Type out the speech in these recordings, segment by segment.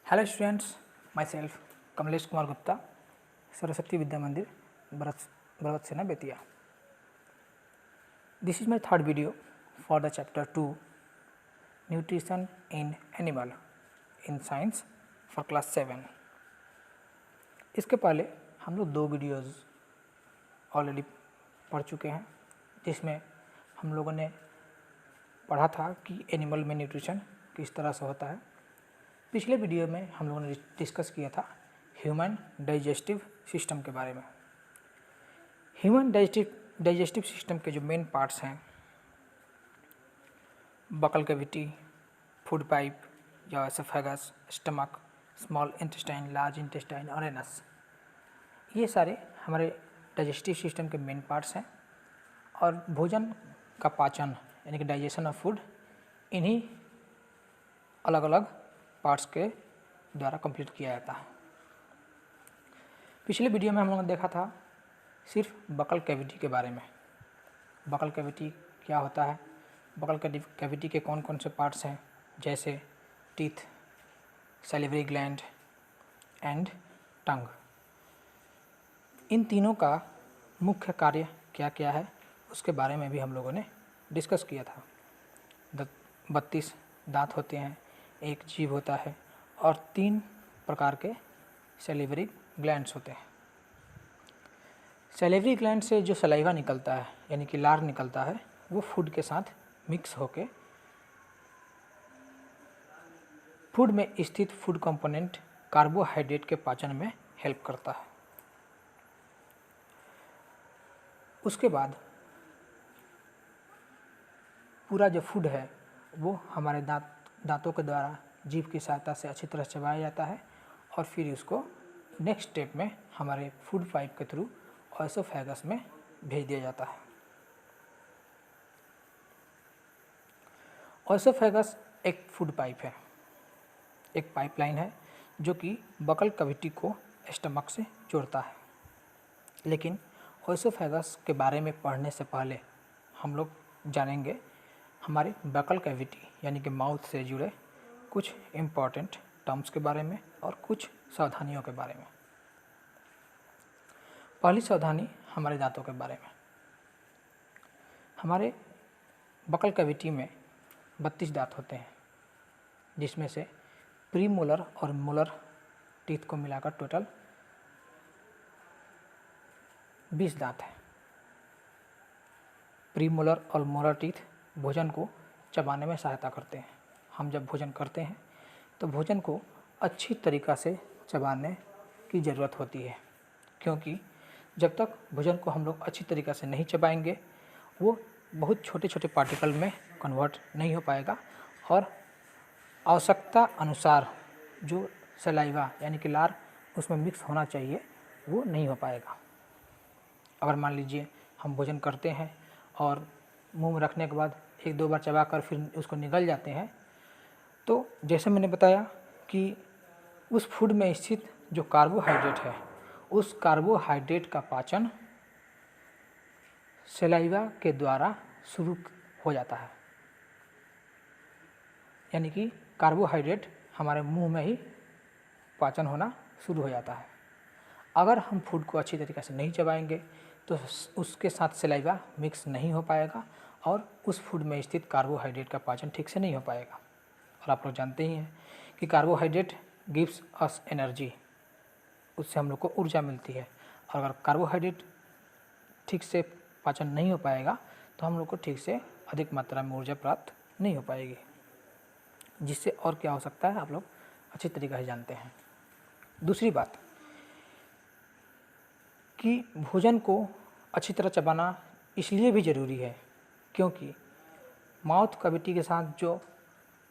Hello students, myself Kamlesh Kumar Gupta, Saraswati Vidya Mandir, Bharat Sena Betia. This is my third video for the chapter 2 Nutrition in Animal in Science for class 7. इसके पहले हम लोग 2 videos already पढ़ चुके हैं, जिसमें हम लोगों ने पढ़ा था कि एनिमल में न्यूट्रिशन किस तरह से होता है। पिछले वीडियो में हम लोगों ने डिस्कस किया था ह्यूमन डाइजेस्टिव सिस्टम के बारे में। ह्यूमन डाइजेस्टिव सिस्टम के जो मेन पार्ट्स हैं, बकल कैविटी, फूड पाइप या oesophagus, stomach, small intestine, large intestine और एनस, ये सारे हमारे डाइजेस्टिव सिस्टम के मेन पार्ट्स हैं। और भोजन का पाचन यानी कि डाइजेशन ऑफ फूड इन्हीं अलग अलग पार्ट्स के द्वारा कंप्लीट किया जाता है। पिछले वीडियो में हम लोगों ने देखा था सिर्फ बकल कैविटी के बारे में। बकल कैविटी क्या होता है, बकल कैविटी के कौन कौन से पार्ट्स हैं, जैसे teeth, salivary gland and tongue. इन तीनों का मुख्य कार्य क्या क्या है उसके बारे में भी हम लोगों ने डिस्कस किया था। 32 दांत होते हैं, एक जीभ होता है और 3 प्रकार के सैलिवरी ग्लैंड्स होते हैं। सैलिवरी ग्लैंड से जो सलाइवा निकलता है यानी कि लार निकलता है, वो फूड के साथ मिक्स होके फूड में स्थित फूड कंपोनेंट कार्बोहाइड्रेट के पाचन में हेल्प करता है। उसके बाद पूरा जो फूड है वो हमारे दांतों के द्वारा जीभ की सहायता से अच्छी तरह चबाया जाता है और फिर उसको नेक्स्ट स्टेप में हमारे फूड पाइप के थ्रू एसोफेगस में भेज दिया जाता है। एसोफेगस एक फूड पाइप है, एक पाइपलाइन है जो कि बकल कैविटी को स्टमक से जोड़ता है। लेकिन एसोफेगस के बारे में पढ़ने से पहले हम लोग जानेंगे हमारे बकल कैविटी यानी कि माउथ से जुड़े कुछ इम्पॉर्टेंट टर्म्स के बारे में और कुछ सावधानियों के बारे में। पहली सावधानी हमारे दांतों के बारे में। हमारे बकल कैविटी में 32 दांत होते हैं, जिसमें से प्रीमोलर और मोलर टीथ को मिलाकर टोटल 20 दांत है। प्रीमोलर और मोलर टीथ भोजन को चबाने में सहायता करते हैं। हम जब भोजन करते हैं तो भोजन को अच्छी तरीक़ा से चबाने की ज़रूरत होती है, क्योंकि जब तक भोजन को हम लोग अच्छी तरीक़ा से नहीं चबाएंगे वो बहुत छोटे छोटे पार्टिकल में कन्वर्ट नहीं हो पाएगा और आवश्यकता अनुसार जो सलाइवा यानी कि लार उसमें मिक्स होना चाहिए वो नहीं हो पाएगा। अगर मान लीजिए हम भोजन करते हैं और मुंह में रखने के बाद 1-2 बार चबाकर फिर उसको निगल जाते हैं, तो जैसे मैंने बताया कि उस फूड में स्थित जो कार्बोहाइड्रेट है, उस कार्बोहाइड्रेट का पाचन सलाइवा के द्वारा शुरू हो जाता है। यानी कि कार्बोहाइड्रेट हमारे मुंह में ही पाचन होना शुरू हो जाता है। अगर हम फूड को अच्छी तरीके से नहीं चबाएंगे तो उसके साथ सलाइवा मिक्स नहीं हो पाएगा और उस फूड में स्थित कार्बोहाइड्रेट का पाचन ठीक से नहीं हो पाएगा। और आप लोग जानते ही हैं कि कार्बोहाइड्रेट गिव्स अस एनर्जी, उससे हम लोग को ऊर्जा मिलती है। और अगर कार्बोहाइड्रेट ठीक से पाचन नहीं हो पाएगा तो हम लोग को ठीक से अधिक मात्रा में ऊर्जा प्राप्त नहीं हो पाएगी, जिससे और क्या हो सकता है आप लोग अच्छी तरीके से जानते हैं। दूसरी बात कि भोजन को अच्छी तरह चबाना इसलिए भी ज़रूरी है क्योंकि माउथ कैविटी के साथ जो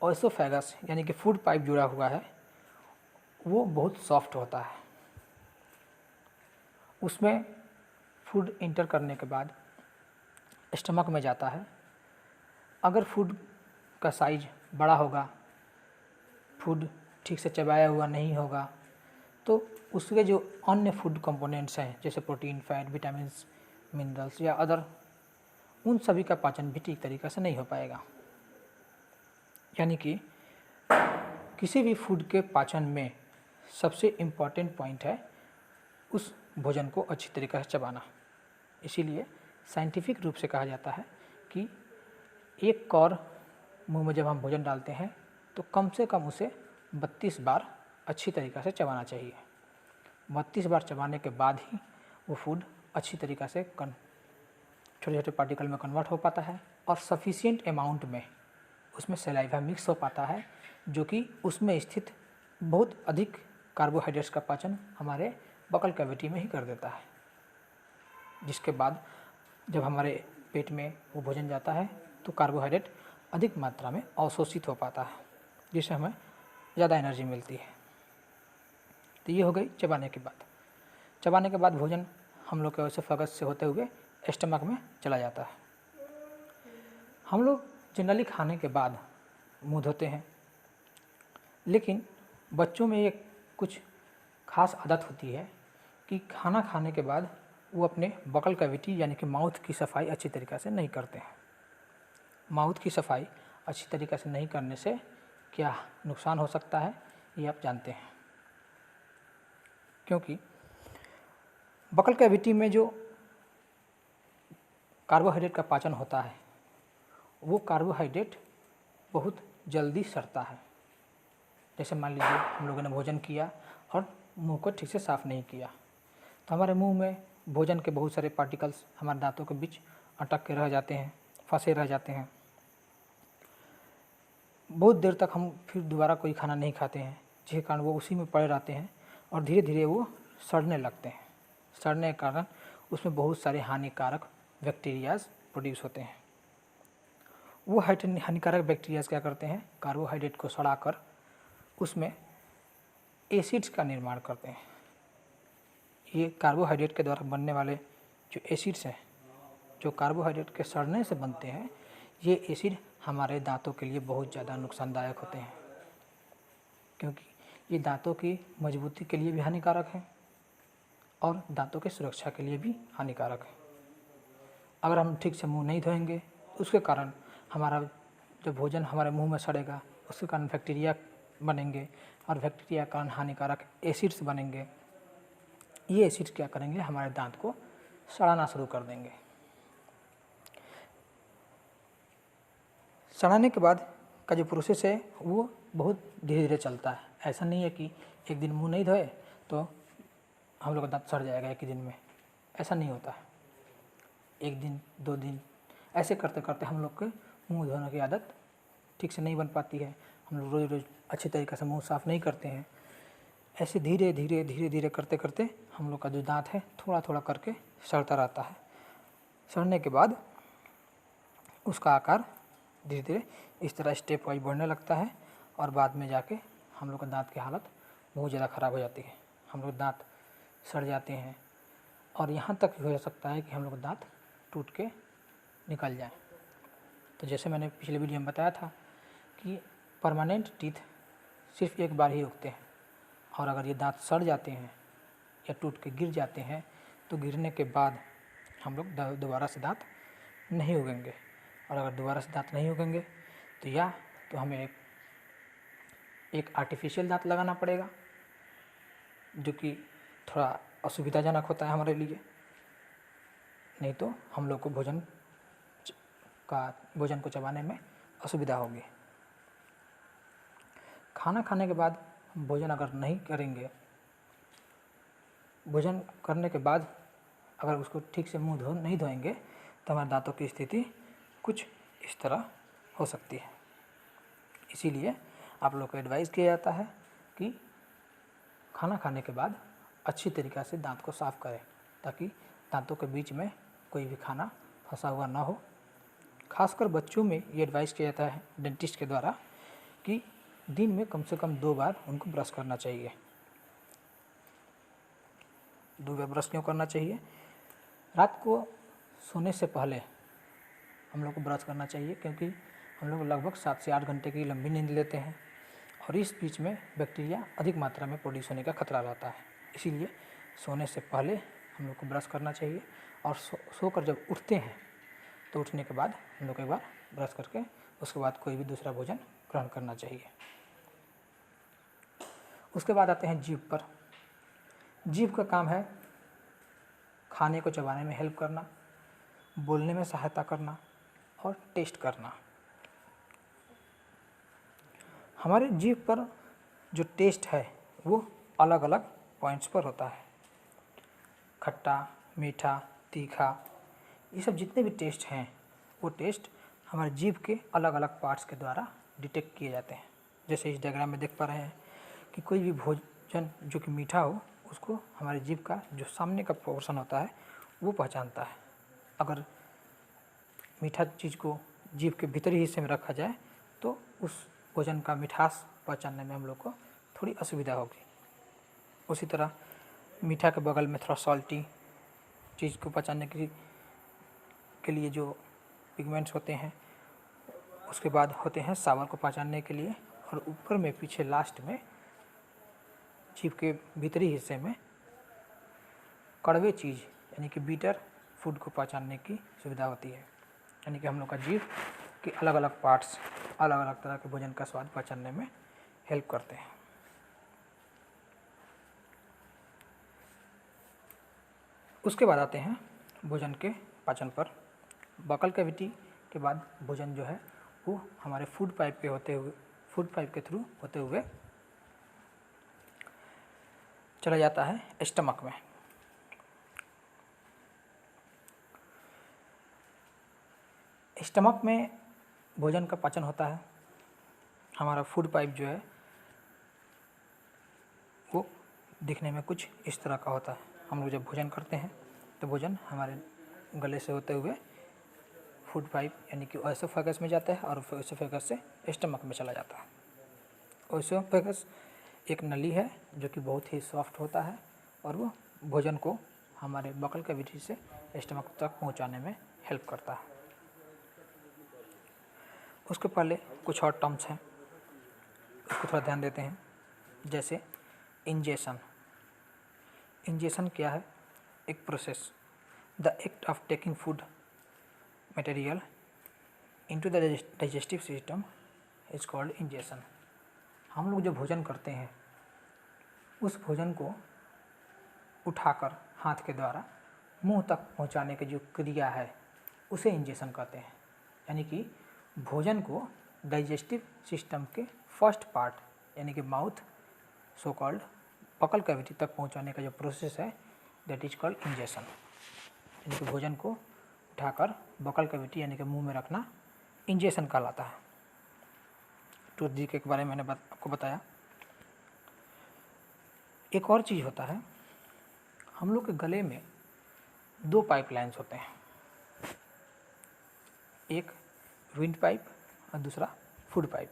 एसोफेगस यानी कि फूड पाइप जुड़ा हुआ है वो बहुत सॉफ्ट होता है। उसमें फूड इंटर करने के बाद स्टमक में जाता है। अगर फूड का साइज बड़ा होगा, फूड ठीक से चबाया हुआ नहीं होगा, तो उसके जो अन्य फूड कंपोनेंट्स हैं जैसे प्रोटीन, फैट, विटामिन्स, मिनरल्स या अदर, उन सभी का पाचन भी ठीक तरीक़े से नहीं हो पाएगा। यानी कि किसी भी फूड के पाचन में सबसे इम्पॉर्टेंट पॉइंट है उस भोजन को अच्छी तरीके से चबाना। इसीलिए साइंटिफिक रूप से कहा जाता है कि एक कौर मुंह में जब हम भोजन डालते हैं तो कम से कम उसे 32 बार अच्छी तरीक़ा से चबाना चाहिए। 32 बार चबाने के बाद ही वो फूड अच्छी तरीक़ा से छोटे छोटे पार्टिकल में कन्वर्ट हो पाता है और सफिशिएंट अमाउंट में उसमें सलाइवा मिक्स हो पाता है, जो कि उसमें स्थित बहुत अधिक कार्बोहाइड्रेट्स का पाचन हमारे बकल कैविटी में ही कर देता है, जिसके बाद जब हमारे पेट में वो भोजन जाता है तो कार्बोहाइड्रेट अधिक मात्रा में अवशोषित हो पाता है, जिससे हमें ज़्यादा एनर्जी मिलती है। तो ये हो गई चबाने की बात। चबाने के बाद भोजन हम लोग के वैसे फगस से होते हुए स्टमक में चला जाता है। हम लोग जनरली खाने के बाद मुंह धोते हैं, लेकिन बच्चों में एक कुछ खास आदत होती है कि खाना खाने के बाद वो अपने बकल कैविटी यानी कि माउथ की सफाई अच्छी तरीक़े से नहीं करते हैं। माउथ की सफाई अच्छी तरीक़े से नहीं करने से क्या नुकसान हो सकता है ये आप जानते हैं, क्योंकि बकल कैविटी में जो कार्बोहाइड्रेट का पाचन होता है वो कार्बोहाइड्रेट बहुत जल्दी सड़ता है। जैसे मान लीजिए हम लोगों ने भोजन किया और मुंह को ठीक से साफ़ नहीं किया तो हमारे मुंह में भोजन के बहुत सारे पार्टिकल्स हमारे दांतों के बीच अटक के रह जाते हैं, फंसे रह जाते हैं। बहुत देर तक हम फिर दोबारा कोई खाना नहीं खाते हैं, जिसके कारण वो उसी में पड़े रहते हैं और धीरे धीरे वो सड़ने लगते हैं। सड़ने के कारण उसमें बहुत सारे हानिकारक बैक्टीरियाज प्रोड्यूस होते हैं। वो हानिकारक बैक्टीरियाज क्या करते हैं, कार्बोहाइड्रेट को सड़ाकर उसमें एसिड्स का निर्माण करते हैं। ये कार्बोहाइड्रेट के द्वारा बनने वाले जो एसिड्स हैं, जो कार्बोहाइड्रेट के सड़ने से बनते हैं, ये एसिड हमारे दांतों के लिए बहुत ज़्यादा नुकसानदायक होते हैं, क्योंकि ये दांतों की मजबूती के लिए भी हानिकारक है और दांतों की सुरक्षा के लिए भी हानिकारक है। अगर हम ठीक से मुंह नहीं धोएंगे उसके कारण हमारा जो भोजन हमारे मुंह में सड़ेगा, उसके कारण बैक्टीरिया बनेंगे और बैक्टीरिया के कारण हानिकारक एसिड्स बनेंगे। ये एसिड्स क्या करेंगे, हमारे दांत को सड़ाना शुरू कर देंगे। सड़ाने के बाद का जो प्रोसेस है वो बहुत धीरे धीरे चलता है। ऐसा नहीं है कि एक दिन मुंह नहीं धोए तो हम लोग का दांत सड़ जाएगा एक ही दिन में, ऐसा नहीं होता है। एक दिन 2 दिन ऐसे करते करते हम लोग के मुंह धोने की आदत ठीक से नहीं बन पाती है। हम लोग रोज़ रोज़ अच्छी तरीक़े से मुंह साफ़ नहीं करते हैं। ऐसे धीरे धीरे करते करते हम लोग का जो दांत है थोड़ा थोड़ा करके सड़ता रहता है। सड़ने के बाद उसका आकार धीरे धीरे इस तरह स्टेप वाइज बढ़ने लगता है और बाद में जाके हम लोग का दांत की हालत बहुत ज़्यादा ख़राब हो जाती है। हम लोग दांत सड़ जाते हैं और यहाँ तक हो सकता है कि हम लोग दांत टूट के निकल जाए। तो जैसे मैंने पिछले वीडियो में बताया था कि परमानेंट टीथ सिर्फ एक बार ही उगते हैं, और अगर ये दांत सड़ जाते हैं या टूट के गिर जाते हैं तो गिरने के बाद हम लोग दोबारा से दांत नहीं उगेंगे। और अगर दोबारा से दांत नहीं उगेंगे तो या तो हमें एक आर्टिफिशियल दांत लगाना पड़ेगा, जो कि थोड़ा असुविधाजनक होता है हमारे लिए, नहीं तो हम लोग को भोजन को चबाने में असुविधा होगी। खाना खाने के बाद भोजन अगर नहीं करेंगे, भोजन करने के बाद अगर उसको ठीक से मुंह नहीं धोएंगे तो हमारे दांतों की स्थिति कुछ इस तरह हो सकती है। इसीलिए आप लोग को एडवाइस किया जाता है कि खाना खाने के बाद अच्छी तरीक़ा से दांत को साफ़ करें, ताकि दांतों के बीच में कोई भी खाना फंसा हुआ ना हो। खासकर बच्चों में ये एडवाइस किया जाता है डेंटिस्ट के द्वारा कि दिन में कम से कम 2 बार उनको ब्रश करना चाहिए। 2 बार ब्रश क्यों करना चाहिए? रात को सोने से पहले हम लोग को ब्रश करना चाहिए, क्योंकि हम लोग लगभग 7 से 8 घंटे की लंबी नींद लेते हैं और इस बीच में बैक्टीरिया अधिक मात्रा में प्रोड्यूस होने का खतरा रहता है। इसीलिए सोने से पहले हम लोग को ब्रश करना चाहिए और सोकर जब उठते हैं तो उठने के बाद हम लोग एक बार ब्रश करके उसके बाद कोई भी दूसरा भोजन ग्रहण करना चाहिए। उसके बाद आते हैं जीभ पर। जीभ का काम है खाने को चबाने में हेल्प करना, बोलने में सहायता करना और टेस्ट करना। हमारे जीभ पर जो टेस्ट है वो अलग अलग पॉइंट्स पर होता है। खट्टा, मीठा, तीखा, ये सब जितने भी टेस्ट हैं वो टेस्ट हमारे जीभ के अलग अलग पार्ट्स के द्वारा डिटेक्ट किए जाते हैं। जैसे इस डायग्राम में देख पा रहे हैं कि कोई भी भोजन जो कि मीठा हो उसको हमारे जीभ का जो सामने का पोर्शन होता है वो पहचानता है। अगर मीठा चीज़ को जीभ के भीतरी हिस्से में रखा जाए तो उस भोजन का मिठास पहचानने में हम लोग को थोड़ी असुविधा होगी। उसी तरह मीठा के बगल में थोड़ा सॉल्टी चीज़ को पहचानने के लिए जो पिगमेंट्स होते हैं, उसके बाद होते हैं सावर को पहचानने के लिए, और ऊपर में पीछे लास्ट में जीभ के भीतरी हिस्से में कड़वे चीज़ यानी कि बीटर फूड को पहचानने की सुविधा होती है। यानी कि हम लोग का जीभ के अलग अलग पार्ट्स अलग अलग तरह के भोजन का स्वाद पहचानने में हेल्प करते हैं। उसके बाद आते हैं भोजन के पाचन पर। बकल कैविटी के बाद भोजन जो है वो हमारे फूड पाइप के थ्रू होते हुए चला जाता है स्टमक में। स्टमक में भोजन का पाचन होता है। हमारा फूड पाइप जो है वो दिखने में कुछ इस तरह का होता है। हम लोग जब भोजन करते हैं तो भोजन हमारे गले से होते हुए फूड पाइप यानी कि ओएसोफेगस में जाता है और ओएसोफेगस से स्टमक में चला जाता है। ओएसोफेगस एक नली है जो कि बहुत ही सॉफ्ट होता है और वो भोजन को हमारे बकल कैविटी से स्टमक तक पहुंचाने में हेल्प करता है। उसके पहले कुछ और टर्म्स हैं, उसको थोड़ा ध्यान देते हैं। जैसे इंजेशन। इंजेशन क्या है? एक process, the act of taking food material into the digestive system is called ingestion. हम लोग जो भोजन करते हैं उस भोजन को उठाकर हाथ के द्वारा मुंह तक पहुंचाने की जो क्रिया है उसे इंजेशन कहते हैं। यानी कि भोजन को डाइजेस्टिव सिस्टम के फर्स्ट पार्ट यानी कि mouth so called buccal cavity तक पहुंचाने का जो प्रोसेस है दैट इज कॉल्ड इंजेशन। यानी कि भोजन को उठाकर बकल कैविटी यानी कि मुंह में रखना इंजेशन कहलाता है। टूथ जी के बारे में मैंने आपको बताया। एक और चीज़ होता है, हम लोग के गले में दो पाइपलाइंस होते हैं, एक विंड पाइप और दूसरा फूड पाइप।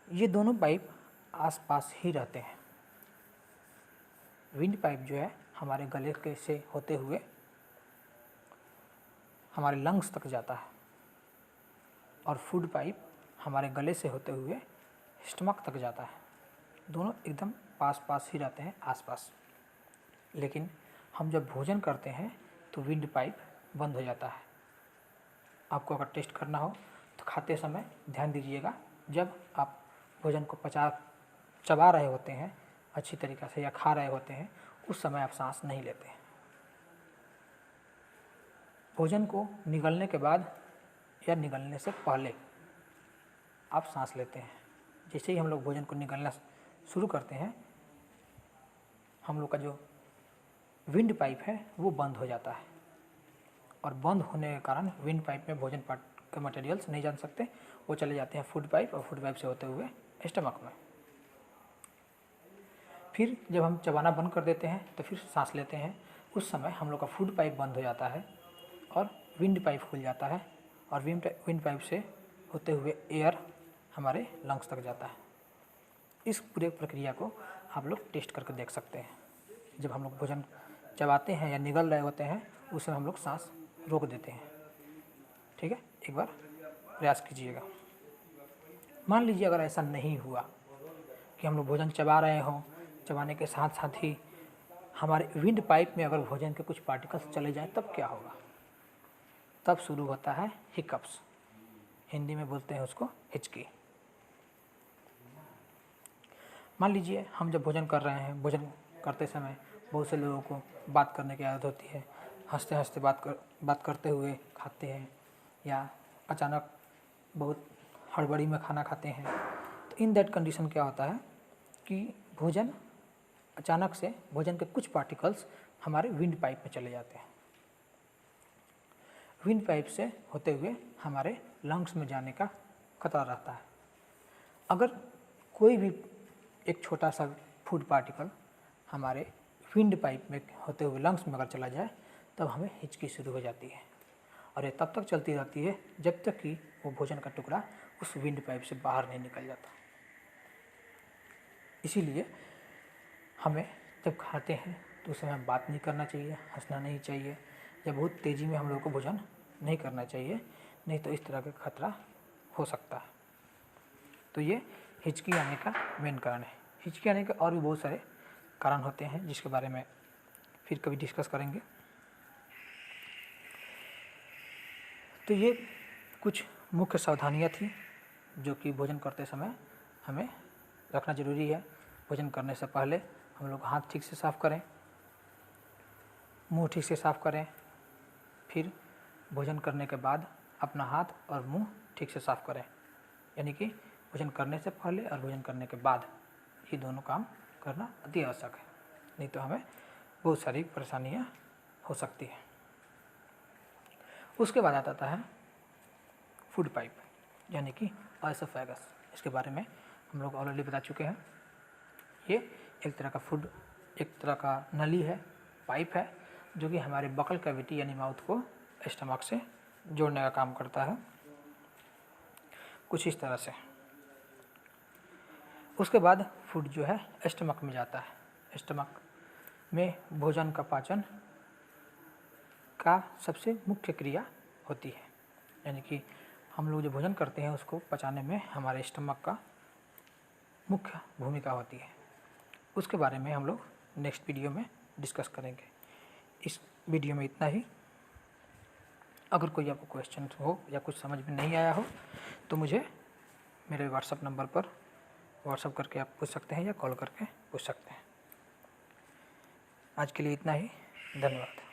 ये दोनों पाइप आसपास ही रहते हैं। विंड पाइप जो है हमारे गले के से होते हुए हमारे लंग्स तक जाता है और फूड पाइप हमारे गले से होते हुए स्टमक तक जाता है। दोनों एकदम पास पास ही रहते हैं, आसपास। लेकिन हम जब भोजन करते हैं तो विंड पाइप बंद हो जाता है। आपको अगर टेस्ट करना हो तो खाते समय ध्यान दीजिएगा, जब आप भोजन को चबा रहे होते हैं अच्छी तरीक़े से या खा रहे होते हैं उस समय आप सांस नहीं लेते हैं। भोजन को निगलने के बाद या निगलने से पहले आप सांस लेते हैं। जैसे ही हम लोग भोजन को निगलना शुरू करते हैं हम लोग का जो विंड पाइप है वो बंद हो जाता है और बंद होने के कारण विंड पाइप में भोजन के मटेरियल्स नहीं जा सकते, वो चले जाते हैं फूड पाइप और फूड पाइप से होते हुए स्टमक में। फिर जब हम चबाना बंद कर देते हैं तो फिर सांस लेते हैं, उस समय हम लोग का फूड पाइप बंद हो जाता है और विंड पाइप खुल जाता है और विंड पाइप से होते हुए एयर हमारे लंग्स तक जाता है। इस पूरे प्रक्रिया को आप लोग टेस्ट करके देख सकते हैं। जब हम लोग भोजन चबाते हैं या निगल रहे होते हैं उस समय हम लोग सांस रोक देते हैं। ठीक है, एक बार प्रयास कीजिएगा। मान लीजिए अगर ऐसा नहीं हुआ कि हम लोग भोजन चबा रहे हों, चबाने के साथ साथ ही हमारे विंड पाइप में अगर भोजन के कुछ पार्टिकल्स चले जाएं तब क्या होगा? तब शुरू होता है हिकअप्स, हिंदी में बोलते हैं उसको हिचकी। मान लीजिए हम जब भोजन कर रहे हैं, भोजन करते समय बहुत से लोगों को बात करने की आदत होती है, हंसते हंसते बात करते हुए खाते हैं, या अचानक बहुत हड़बड़ी में खाना खाते हैं। तो इन दैट कंडीशन क्या होता है कि भोजन अचानक से भोजन के कुछ पार्टिकल्स हमारे विंड पाइप में चले जाते हैं। विंड पाइप से होते हुए हमारे लंग्स में जाने का खतरा रहता है। अगर कोई भी एक छोटा सा फूड पार्टिकल हमारे विंड पाइप में होते हुए लंग्स में अगर चला जाए तब हमें हिचकी शुरू हो जाती है, और ये तब तक चलती रहती है जब तक कि वो भोजन का टुकड़ा उस विंड पाइप से बाहर नहीं निकल जाता। इसीलिए हमें जब खाते हैं तो उस समय बात नहीं करना चाहिए, हंसना नहीं चाहिए, या बहुत तेज़ी में हम लोग को भोजन नहीं करना चाहिए, नहीं तो इस तरह का खतरा हो सकता है। तो ये हिचकी आने का मेन कारण है। हिचकी आने के और भी बहुत सारे कारण होते हैं जिसके बारे में फिर कभी डिस्कस करेंगे। तो ये कुछ मुख्य सावधानियाँ थी जो कि भोजन करते समय हमें रखना ज़रूरी है। भोजन करने से पहले हम लोग हाथ ठीक से साफ़ करें, मुंह ठीक से साफ़ करें, फिर भोजन करने के बाद अपना हाथ और मुंह ठीक से साफ़ करें। यानी कि भोजन करने से पहले और भोजन करने के बाद ये दोनों काम करना अति आवश्यक है, नहीं तो हमें बहुत सारी परेशानियाँ हो सकती हैं। उसके बाद आता है फूड पाइप, यानी कि एसोफेगस। इसके बारे में हम लोग ऑलरेडी बता चुके हैं। ये एक तरह का नली है, पाइप है, जो कि हमारे बकल कैविटी यानी माउथ को स्टमक से जोड़ने का काम करता है, कुछ इस तरह से। उसके बाद फूड जो है स्टमक में जाता है। स्टमक में भोजन का पाचन का सबसे मुख्य क्रिया होती है, यानी कि हम लोग जो भोजन करते हैं उसको पचाने में हमारे स्टमक का मुख्य भूमिका होती है। उसके बारे में हम लोग नेक्स्ट वीडियो में डिस्कस करेंगे। इस वीडियो में इतना ही। अगर कोई आपको क्वेश्चन हो या कुछ समझ में नहीं आया हो तो मुझे मेरे व्हाट्सएप नंबर पर व्हाट्सएप करके आप पूछ सकते हैं या कॉल करके पूछ सकते हैं। आज के लिए इतना ही। धन्यवाद।